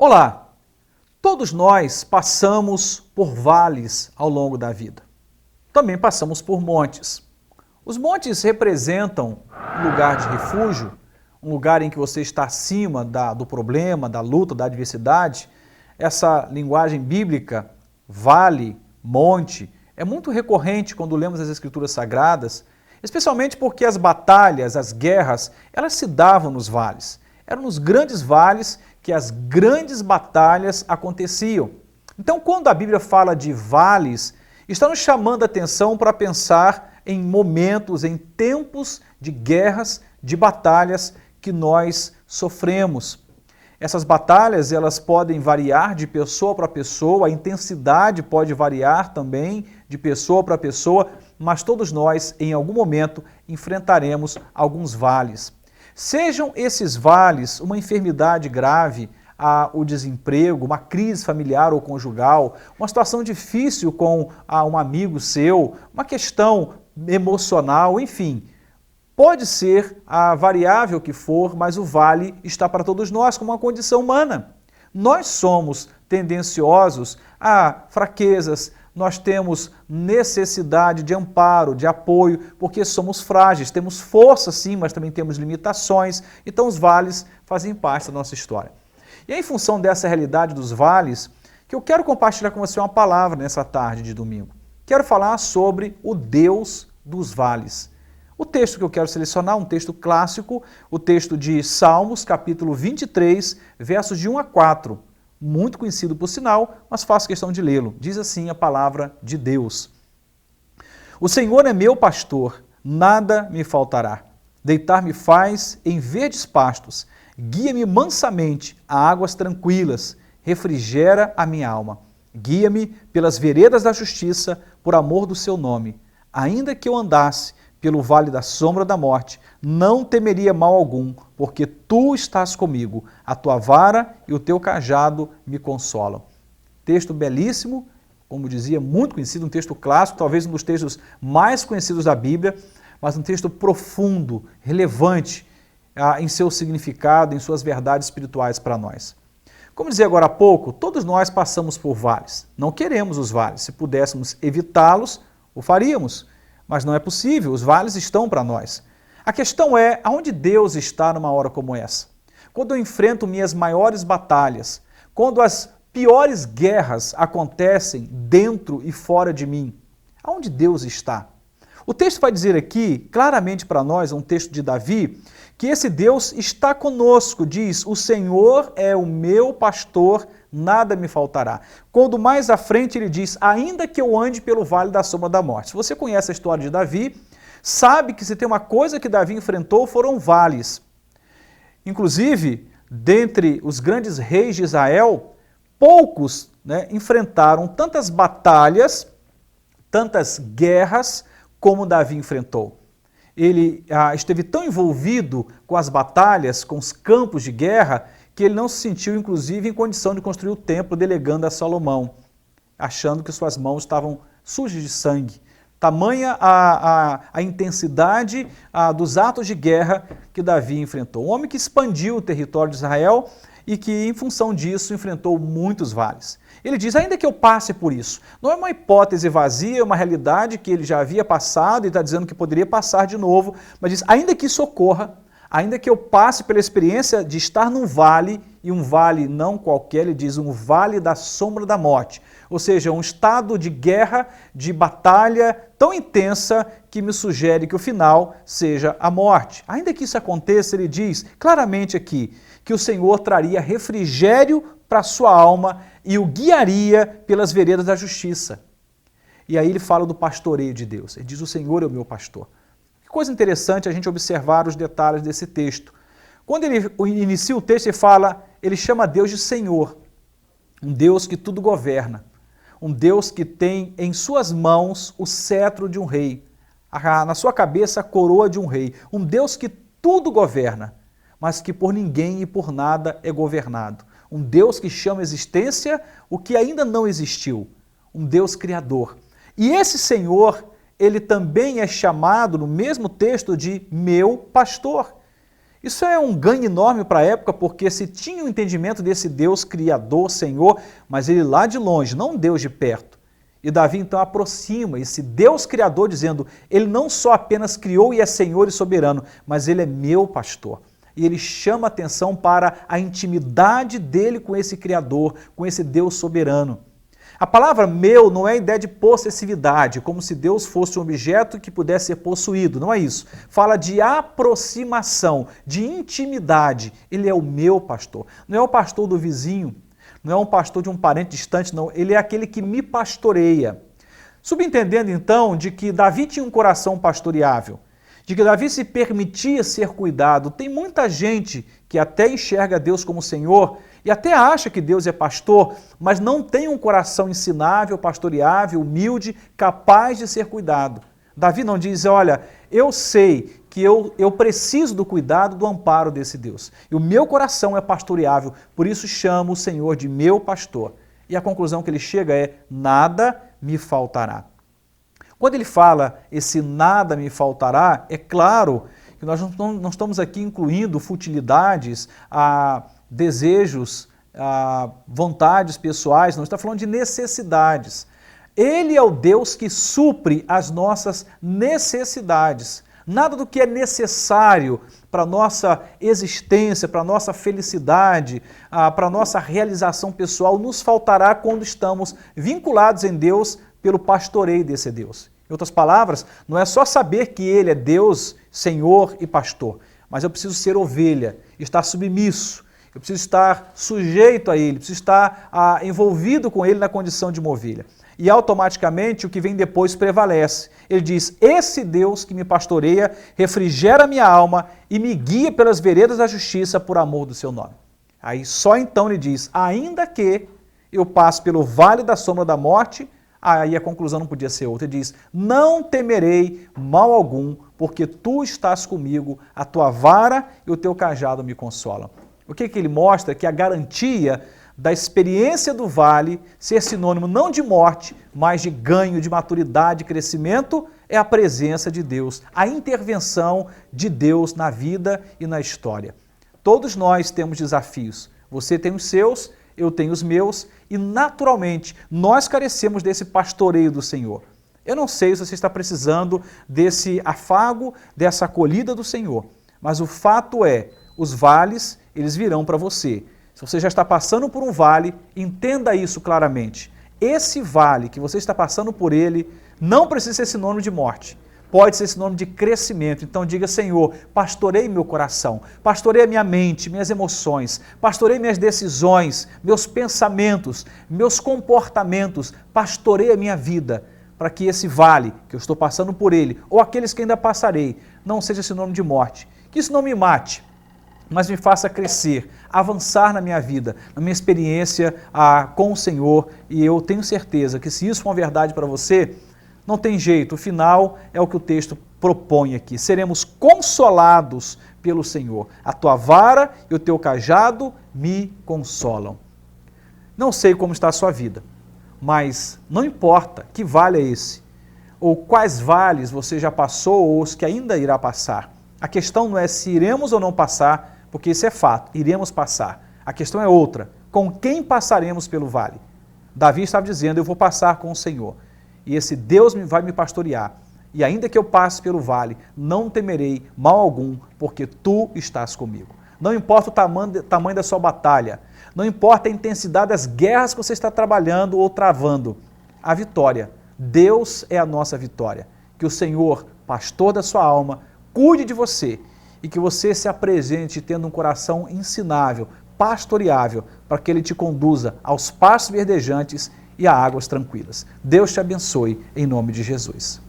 Olá! Todos nós passamos por vales ao longo da vida. Também passamos por montes. Os montes representam um lugar de refúgio, um lugar em que você está acima do problema, da luta, da adversidade. Essa linguagem bíblica, vale, monte, é muito recorrente quando lemos as Escrituras Sagradas, especialmente porque as batalhas, as guerras, elas se davam nos vales. Eram nos grandes vales que as grandes batalhas aconteciam. Então, quando a Bíblia fala de vales, está nos chamando a atenção para pensar em momentos, em tempos de guerras, de batalhas que nós sofremos. Essas batalhas, elas podem variar de pessoa para pessoa, a intensidade pode variar também de pessoa para pessoa, mas todos nós, em algum momento, enfrentaremos alguns vales. Sejam esses vales uma enfermidade grave, o desemprego, uma crise familiar ou conjugal, uma situação difícil com um amigo seu, uma questão emocional, enfim. Pode ser a variável que for, mas o vale está para todos nós como uma condição humana. Nós somos tendenciosos a fraquezas, nós temos necessidade de amparo, de apoio, porque somos frágeis, temos força sim, mas também temos limitações, então os vales fazem parte da nossa história. E é em função dessa realidade dos vales que eu quero compartilhar com você uma palavra nessa tarde de domingo. Quero falar sobre o Deus dos vales. O texto que eu quero selecionar, um texto clássico, o texto de Salmos, capítulo 23, versos de 1 a 4. Muito conhecido por sinal, mas faço questão de lê-lo. Diz assim a palavra de Deus. O Senhor é meu pastor, nada me faltará. Deitar-me faz em verdes pastos, guia-me mansamente a águas tranquilas, refrigera a minha alma. Guia-me pelas veredas da justiça, por amor do seu nome. Ainda que eu andasse pelo vale da sombra da morte, não temeria mal algum, porque tu estás comigo, a tua vara e o teu cajado me consolam. Texto belíssimo, como dizia, muito conhecido, um texto clássico, talvez um dos textos mais conhecidos da Bíblia, mas um texto profundo, relevante em seu significado, em suas verdades espirituais para nós. Como dizia agora há pouco, todos nós passamos por vales. Não queremos os vales. Se pudéssemos evitá-los, o faríamos. Mas não é possível, os vales estão para nós. A questão é, aonde Deus está numa hora como essa? Quando eu enfrento minhas maiores batalhas, quando as piores guerras acontecem dentro e fora de mim, aonde Deus está? O texto vai dizer aqui, claramente para nós, um texto de Davi, que esse Deus está conosco, diz, o Senhor é o meu pastor, nada me faltará. Quando mais à frente ele diz, ainda que eu ande pelo vale da sombra da morte. Se você conhece a história de Davi, sabe que se tem uma coisa que Davi enfrentou foram vales. Inclusive, dentre os grandes reis de Israel, poucos enfrentaram tantas batalhas, tantas guerras como Davi enfrentou. Ele esteve tão envolvido com as batalhas, com os campos de guerra, que ele não se sentiu, inclusive, em condição de construir o templo, delegando a Salomão, achando que suas mãos estavam sujas de sangue. Tamanha a intensidade dos atos de guerra que Davi enfrentou. Um homem que expandiu o território de Israel e que, em função disso, enfrentou muitos vales. Ele diz, ainda que eu passe por isso, não é uma hipótese vazia, é uma realidade que ele já havia passado e está dizendo que poderia passar de novo, mas diz, ainda que isso ocorra, ainda que eu passe pela experiência de estar num vale, e um vale não qualquer, ele diz um vale da sombra da morte, ou seja, um estado de guerra, de batalha tão intensa que me sugere que o final seja a morte. Ainda que isso aconteça, ele diz claramente aqui, que o Senhor traria refrigério para a sua alma e o guiaria pelas veredas da justiça. E aí ele fala do pastoreio de Deus, ele diz o Senhor é o meu pastor. Que coisa interessante a gente observar os detalhes desse texto. Quando ele inicia o texto, ele chama Deus de Senhor, um Deus que tudo governa, um Deus que tem em suas mãos o cetro de um rei, na sua cabeça a coroa de um rei, um Deus que tudo governa, mas que por ninguém e por nada é governado. Um Deus que chama à existência o que ainda não existiu, um Deus criador. E esse Senhor, ele também é chamado no mesmo texto de meu pastor. Isso é um ganho enorme para a época, porque se tinha o entendimento desse Deus Criador, Senhor, mas ele lá de longe, não Deus de perto. E Davi então aproxima esse Deus Criador dizendo, ele não só apenas criou e é Senhor e soberano, mas ele é meu pastor. E ele chama atenção para a intimidade dele com esse Criador, com esse Deus soberano. A palavra meu não é a ideia de possessividade, como se Deus fosse um objeto que pudesse ser possuído, não é isso. Fala de aproximação, de intimidade. Ele é o meu pastor. Não é o pastor do vizinho, não é um pastor de um parente distante, não. Ele é aquele que me pastoreia. Subentendendo então de que Davi tinha um coração pastoreável, de que Davi se permitia ser cuidado. Tem muita gente que até enxerga Deus como Senhor e até acha que Deus é pastor, mas não tem um coração ensinável, pastoreável, humilde, capaz de ser cuidado. Davi não diz, olha, eu sei que eu preciso do cuidado, do amparo desse Deus. E o meu coração é pastoreável, por isso chamo o Senhor de meu pastor. E a conclusão que ele chega é, nada me faltará. Quando ele fala esse nada me faltará, é claro que nós não estamos aqui incluindo futilidades, desejos, vontades pessoais, não está falando de necessidades. Ele é o Deus que supre as nossas necessidades. Nada do que é necessário para a nossa existência, para a nossa felicidade, para a nossa realização pessoal nos faltará quando estamos vinculados em Deus pelo pastoreio desse Deus. Em outras palavras, não é só saber que Ele é Deus, Senhor e pastor, mas eu preciso ser ovelha, estar submisso, eu preciso estar sujeito a Ele, preciso estar envolvido com Ele na condição de uma ovelha. E automaticamente o que vem depois prevalece. Ele diz, esse Deus que me pastoreia, refrigera minha alma e me guia pelas veredas da justiça por amor do seu nome. Aí só então ele diz, ainda que eu passe pelo vale da sombra da morte, aí a conclusão não podia ser outra. Ele diz, não temerei mal algum, porque tu estás comigo, a tua vara e o teu cajado me consolam. O que ele mostra? Que a garantia da experiência do vale ser sinônimo não de morte, mas de ganho, de maturidade, de crescimento, é a presença de Deus, a intervenção de Deus na vida e na história. Todos nós temos desafios. Você tem os seus, eu tenho os meus, e naturalmente nós carecemos desse pastoreio do Senhor. Eu não sei se você está precisando desse afago, dessa acolhida do Senhor, mas o fato é, os vales, eles virão para você. Se você já está passando por um vale, entenda isso claramente. Esse vale que você está passando por ele não precisa ser sinônimo de morte. Pode ser sinônimo de crescimento. Então diga, Senhor, pastoreie meu coração, pastoreie minha mente, minhas emoções, pastoreie minhas decisões, meus pensamentos, meus comportamentos, pastoreie a minha vida, para que esse vale que eu estou passando por ele, ou aqueles que ainda passarei, não seja sinônimo de morte. Que isso não me mate, mas me faça crescer, avançar na minha vida, na minha experiência com o Senhor, e eu tenho certeza que se isso for uma verdade para você, não tem jeito, o final é o que o texto propõe aqui, seremos consolados pelo Senhor, a tua vara e o teu cajado me consolam. Não sei como está a sua vida, mas não importa que vale é esse, ou quais vales você já passou ou os que ainda irá passar, a questão não é se iremos ou não passar, porque isso é fato, iremos passar. A questão é outra, com quem passaremos pelo vale? Davi estava dizendo, eu vou passar com o Senhor, e esse Deus vai me pastorear, e ainda que eu passe pelo vale, não temerei mal algum, porque tu estás comigo. Não importa o tamanho da sua batalha, não importa a intensidade das guerras que você está trabalhando ou travando, a vitória, Deus é a nossa vitória. Que o Senhor, pastor da sua alma, cuide de você, e que você se apresente tendo um coração ensinável, pastoreável, para que Ele te conduza aos pastos verdejantes e a águas tranquilas. Deus te abençoe, em nome de Jesus.